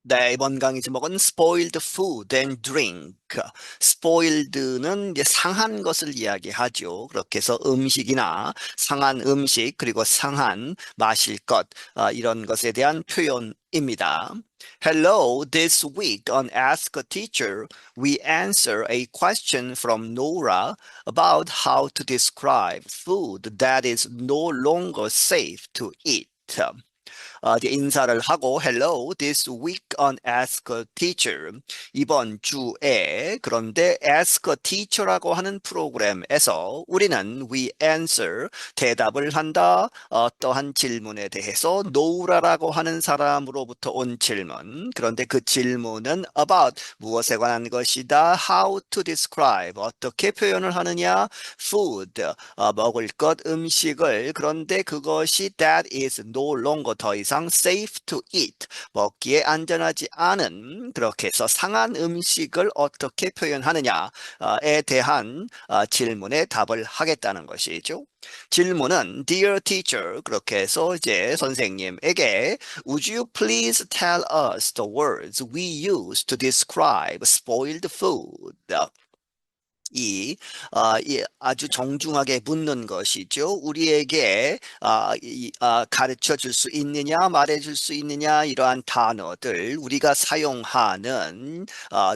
네, 이번 강의 제목은 spoiled food and drink. spoiled는 이제 상한 것을 이야기하죠. 그렇게 해서 음식이나 상한 음식 그리고 상한 마실 것 이런 것에 대한 표현입니다. Hello, this week on Ask a Teacher, we answer a question from Nora about how to describe food that is no longer safe to eat. 이제 인사를 하고 Hello, this week on Ask a Teacher. 이번 주에 그런데 Ask a Teacher라고 하는 프로그램에서 우리는 we answer 대답을 한다. 어떠한 질문에 대해서 노우라라고 하는 사람으로부터 온 질문. 그런데 그 질문은 about 무엇에 관한 것이다. How to describe 어떻게 표현을 하느냐. Food 먹을 것 음식을 그런데 그것이 that is no longer 더 이상 safe to eat 먹기에 안전하지 않은 그렇게 해서 상한 음식을 어떻게 표현하느냐에 대한 질문에 답을 하겠다는 것이죠. 질문은 Dear teacher 그렇게 해서 이제 선생님에게 Would you please tell us the words we use to describe spoiled food? 이 아주 정중하게 묻는 것이죠. 우리에게 가르쳐 줄 수 있느냐, 말해 줄 수 있느냐, 이러한 단어들, 우리가 사용하는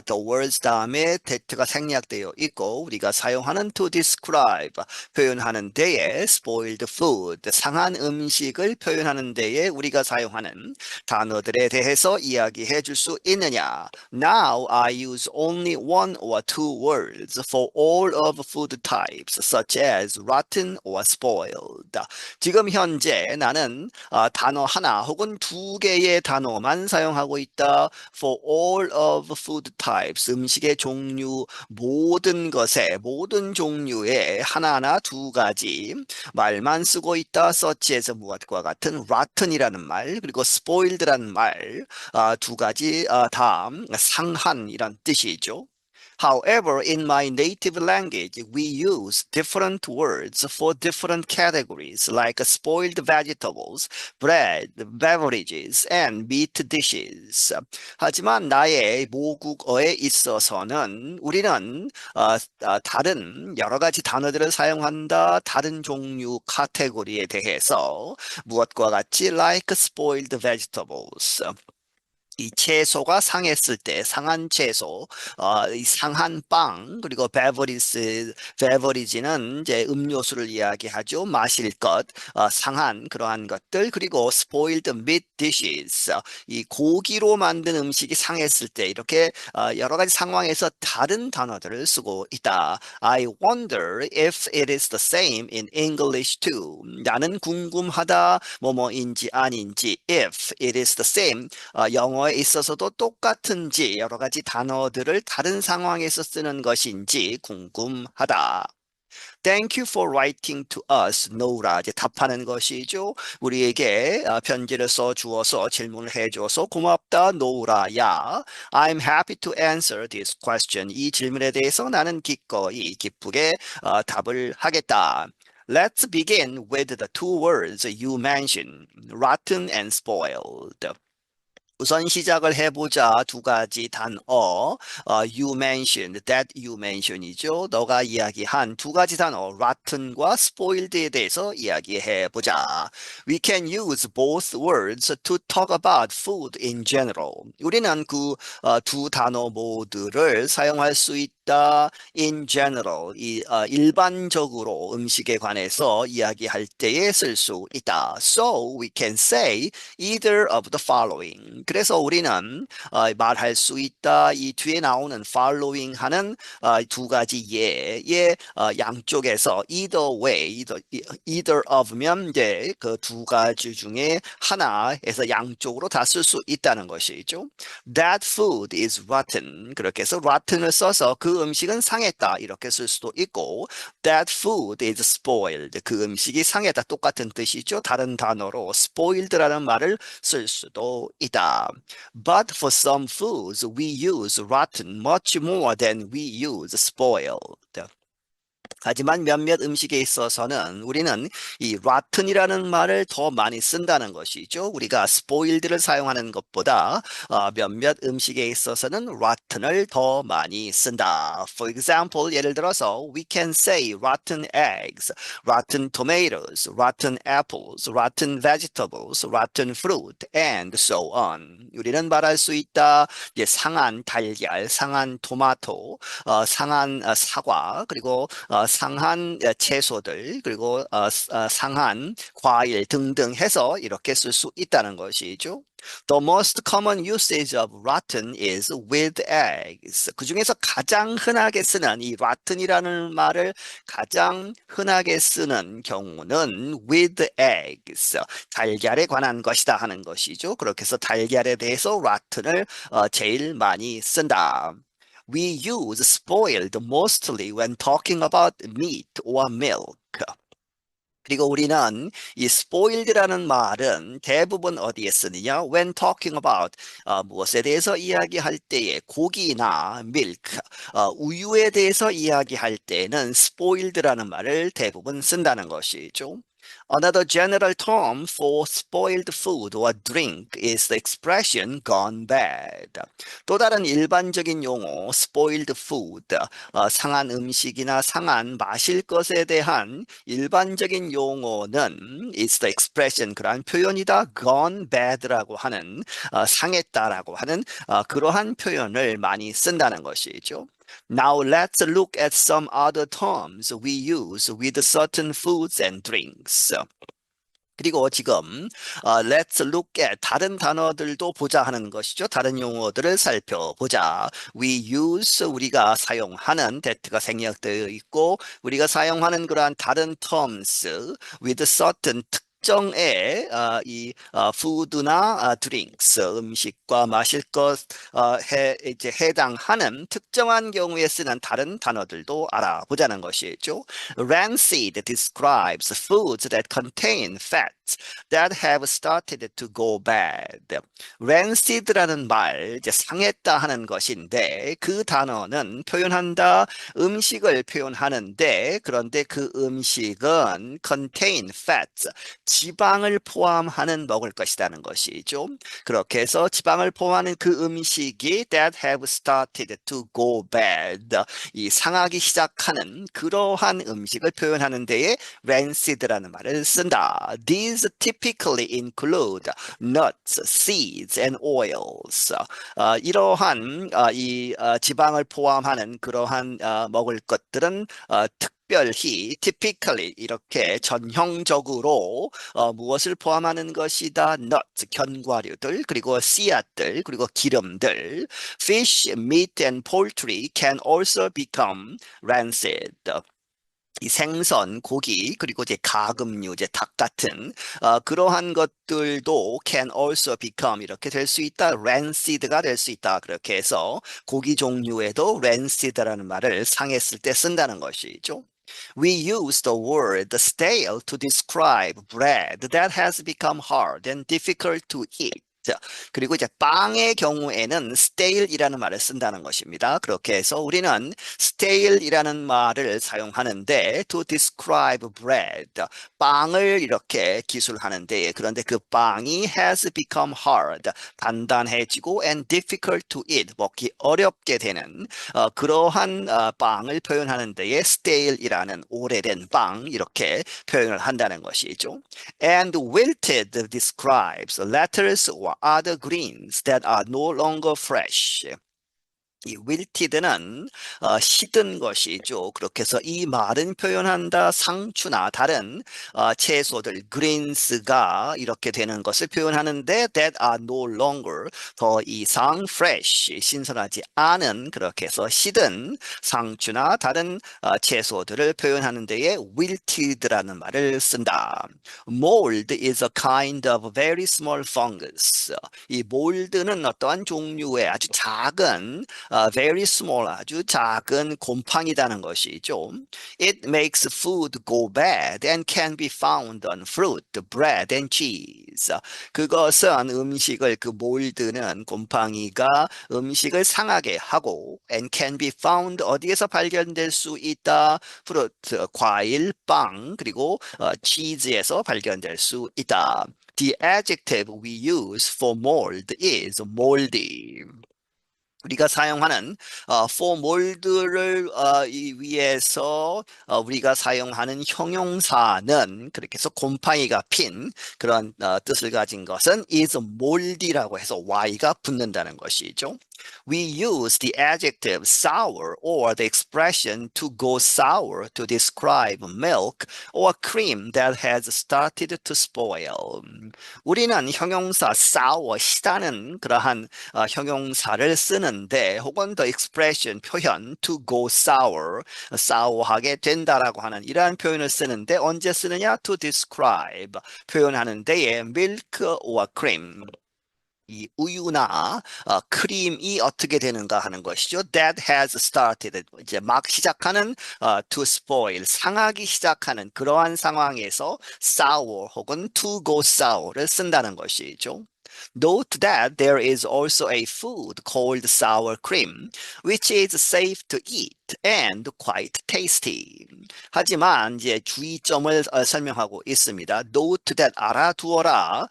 the words 다음에 that가 생략되어 있고, 우리가 사용하는 to describe, 표현하는 데에 spoiled food, 상한 음식을 표현하는 데에 우리가 사용하는 단어들에 대해서 이야기해 줄 수 있느냐. Now I use only one or two words for all of food types, such as rotten or spoiled. 지금 현재 나는 단어 하나 혹은 두 개의 단어만 사용하고 있다. For all of food types, 음식의 종류 모든 것에 모든 종류의 하나나 두 가지 말만 쓰고 있다. such as 무엇과 같은 rotten이라는 말 그리고 spoiled라는 말 두 가지 다 상한이란 뜻이죠. However, in my native language, we use different words for different categories like spoiled vegetables, bread, beverages, and meat dishes. 하지만 나의 모국어에 있어서는 우리는 다른 여러 가지 단어들을 사용한다. 다른 종류 카테고리에 대해서 무엇과 같이 like spoiled vegetables. 이 채소가 상했을 때 상한 채소, 이 상한 빵 그리고 베버리지는 이제 음료수를 이야기하죠. 마실 것, 상한 그러한 것들 그리고 spoiled meat dishes, 이 고기로 만든 음식이 상했을 때 이렇게 여러 가지 상황에서 다른 단어들을 쓰고 있다. I wonder if it is the same in English too. 나는 궁금하다 뭐뭐인지 아닌지 if it is the same 영어에 있어서도 똑같은지 여러 가지 단어들을 다른 상황에서 쓰는 것인지 궁금하다. Thank you for writing to us, Nora. 이제 답하는 것이죠. 우리에게 편지를 써 주어서 질문을 해 줘서 고맙다, 노라야. I'm happy to answer this question. 이 질문에 대해서 나는 기꺼이 기쁘게 답을 하겠다. Let's begin with the two words you mentioned, rotten and spoiled. 우선 시작을 해보자. 두 가지 단어, you mentioned, that you mention이죠. 너가 이야기한 두 가지 단어, rotten과 spoiled에 대해서 이야기해보자. We can use both words to talk about food in general. 우리는 그 두 단어 모두를 사용할 수 있다. In general, 일반적으로 음식에 관해서 이야기할 때에 쓸 수 있다. So we can say either of the following. 그래서 우리는 말할 수 있다. 이 뒤에 나오는 following 하는 두 가지 예의 양쪽에서 either way, either of면 이제 그 두 가지 중에 하나에서 양쪽으로 다 쓸 수 있다는 것이죠. That food is rotten. 그렇게 해서 rotten을 써서 그 음식은 상했다. 이렇게 쓸 수도 있고 That food is spoiled. 그 음식이 상했다. 똑같은 뜻이죠. 다른 단어로 spoiled라는 말을 쓸 수도 있다. But for some foods, we use rotten much more than we use spoiled. 하지만 몇몇 음식에 있어서는 우리는 이 rotten이라는 말을 더 많이 쓴다는 것이죠. 우리가 spoiled를 사용하는 것보다 몇몇 음식에 있어서는 rotten을 더 많이 쓴다. For example, 예를 들어서 we can say rotten eggs, rotten tomatoes, rotten apples, rotten vegetables, rotten fruit, and so on. 우리는 말할 수 있다. 이제 상한 달걀, 상한 토마토, 상한 사과, 그리고 상한 채소들, 그리고 상한 과일 등등 해서 이렇게 쓸 수 있다는 것이죠. The most common usage of rotten is with eggs. 그 중에서 가장 흔하게 쓰는 이 rotten이라는 말을 가장 흔하게 쓰는 경우는 with eggs. 달걀에 관한 것이다 하는 것이죠. 그렇게 해서 달걀에 대해서 rotten을 제일 많이 쓴다. We use spoiled mostly when talking about meat or milk. 그리고 우리는 이 spoiled라는 말은 대부분 어디에 쓰느냐? When talking about 무엇에 대해서 이야기할 때에 고기나 milk, 우유에 대해서 이야기할 때는 spoiled라는 말을 대부분 쓴다는 것이죠. Another general term for spoiled food or drink is the expression gone bad. 또 다른 일반적인 용어, spoiled food, 상한 음식이나 상한 마실 것에 대한 일반적인 용어는 is the expression, 그러한 표현이다. gone bad라고 하는, 상했다라고 하는 그러한 표현을 많이 쓴다는 것이죠. Now let's look at some other terms we use with certain foods and drinks. 그리고 지금 let's look at 다른 단어들도 보자 하는 것이죠. 다른 용어들을 살펴보자. We use 우리가 사용하는 that가 생략되어 있고 우리가 사용하는 그러한 다른 terms with certain 특정의 이 food나 drinks 음식과 마실 것 이제 해당하는 특정한 경우에 쓰는 다른 단어들도 알아보자는 것이죠. Rancid describes foods that contain fats that have started to go bad. rancid라는 말, 이제 상했다 하는 것인데 그 단어는 표현한다 음식을 표현하는데 그런데 그 음식은 contain fats, 지방을 포함하는 먹을 것이라는 것이죠. 그렇게 해서 지방을 포함하는 그 음식이 that have started to go bad, 이 상하기 시작하는 그러한 음식을 표현하는 데에 rancid라는 말을 쓴다. These typically include nuts, seeds, and oils. 이러한 이 지방을 포함하는 그러한 먹을 것들은 특별히 typically 이렇게 전형적으로 무엇을 포함하는 것이다. nuts, 견과류들, 그리고 씨앗들, 그리고 기름들. Fish, meat, and poultry can also become rancid. 이 생선, 고기, 그리고 이제 가금류, 이제 닭 같은 그러한 것들도 can also become 이렇게 될 수 있다. rancid가 될 수 있다. 그렇게 해서 고기 종류에도 rancid라는 말을 상했을 때 쓴다는 것이죠. We use the word stale to describe bread that has become hard and difficult to eat. 자, 그리고 이제 빵의 경우에는 stale이라는 말을 쓴다는 것입니다. 그렇게 해서 우리는 stale이라는 말을 사용하는데 to describe bread, 빵을 이렇게 기술하는데 그런데 그 빵이 has become hard, 단단해지고 and difficult to eat, 먹기 어렵게 되는 그러한 빵을 표현하는 데에 stale이라는 오래된 빵 이렇게 표현을 한다는 것이죠. And wilted describes lettuce or other greens that are no longer fresh. 이 wilted는 시든 것이죠. 그렇게 해서 이 말은 표현한다 상추나 다른 채소들 greens가 이렇게 되는 것을 표현하는데 that are no longer 더 이상 fresh 신선하지 않은 그렇게 해서 시든 상추나 다른 채소들을 표현하는 데에 wilted라는 말을 쓴다. Mold is a kind of very small fungus. 이 몰드는 어떠한 종류의 아주 작은 very small, 아주 작은 곰팡이다는 것이죠. It makes food go bad and can be found on fruit, bread and cheese. 그것은 음식을 그 몰드는 곰팡이가 음식을 상하게 하고 and can be found 어디에서 발견될 수 있다. 프루트, 과일, 빵, 그리고 치즈에서 발견될 수 있다. The adjective we use for mold is moldy. 우리가 사용하는 for mold를 이 위해서 우리가 사용하는 형용사는 그렇게 해서 곰팡이가 핀 그런 뜻을 가진 것은 is moldy라고 해서 y가 붙는다는 것이죠. We use the adjective sour or the expression to go sour to describe milk or cream that has started to spoil. 우리는 형용사 sour, 시다는 그러한 형용사를 쓰는데 혹은 the expression, 표현 to go sour, sour하게 된다라고 하는 이러한 표현을 쓰는데 언제 쓰느냐? to describe, 표현하는 데에 milk or cream, 이 우유나 크림이 어떻게 되는가 하는 것이죠. That has started. 이제 막 시작하는 to spoil, 상하기 시작하는 그러한 상황에서 sour 혹은 to go sour를 쓴다는 것이죠. Note that there is also a food called sour cream, which is safe to eat and quite tasty. 하지만 이제 주의점을 설명하고 있습니다. Note that 알아두어라.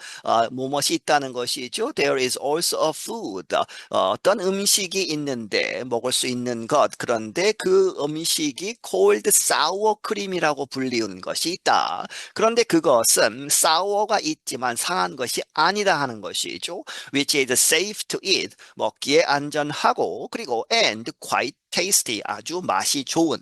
무엇이 있다는 것이죠. There is also a food. 어떤 음식이 있는데 먹을 수 있는 것. 그런데 그 음식이 cold sour cream이라고 불리는 것이 있다. 그런데 그것은 sour가 있지만 상한 것이 아니다 하는 것이죠. Which is safe to eat. 먹기에 안전하고 그리고 and quite tasty. 아주 맛이 좋은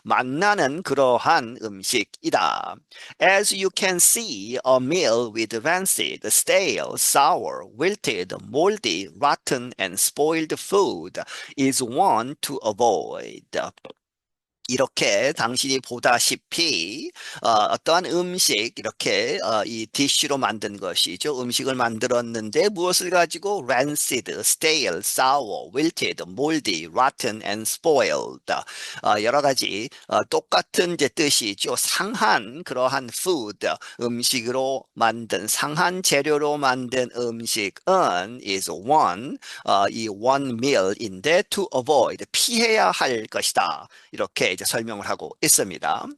맛나는 그러한 음식이다. As you can see, a meal with rancid, stale, sour, wilted, moldy, rotten, and spoiled food is one to avoid. 이렇게 당신이 보다시피 어떠한 음식 이렇게 이 디쉬로 만든 것이죠. 음식을 만들었는데 무엇을 가지고 rancid, stale, sour, wilted, moldy, rotten, and spoiled 여러 가지 똑같은 이제 뜻이죠. 상한 그러한 food, 음식으로 만든 상한 재료로 만든 음식은 is one, 이 one meal인데 to avoid, 피해야 할 것이다. 이렇게 이제 설명을 하고 있습니다.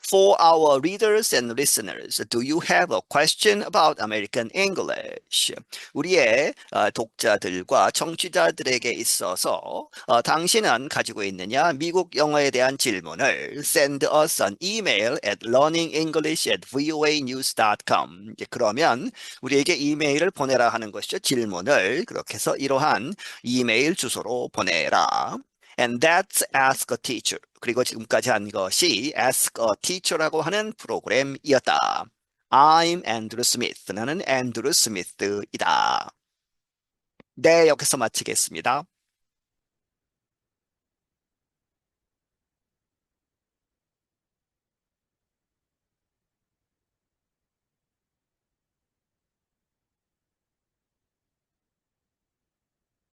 For our readers and listeners, do you have a question about American English? 우리의 독자들과 청취자들에게 있어서 당신은 가지고 있느냐? 미국 영어에 대한 질문을 send us an email at learningenglish@voanews.com. 그러면 우리에게 이메일을 보내라 하는 것이죠. 질문을 그렇게 해서 이러한 이메일 주소로 보내라. And that's Ask a Teacher. 그리고 지금까지 한 것이 Ask a Teacher라고 하는 프로그램이었다. I'm Andrew Smith. 나는 앤드루 스미스이다. 네, 여기서 마치겠습니다.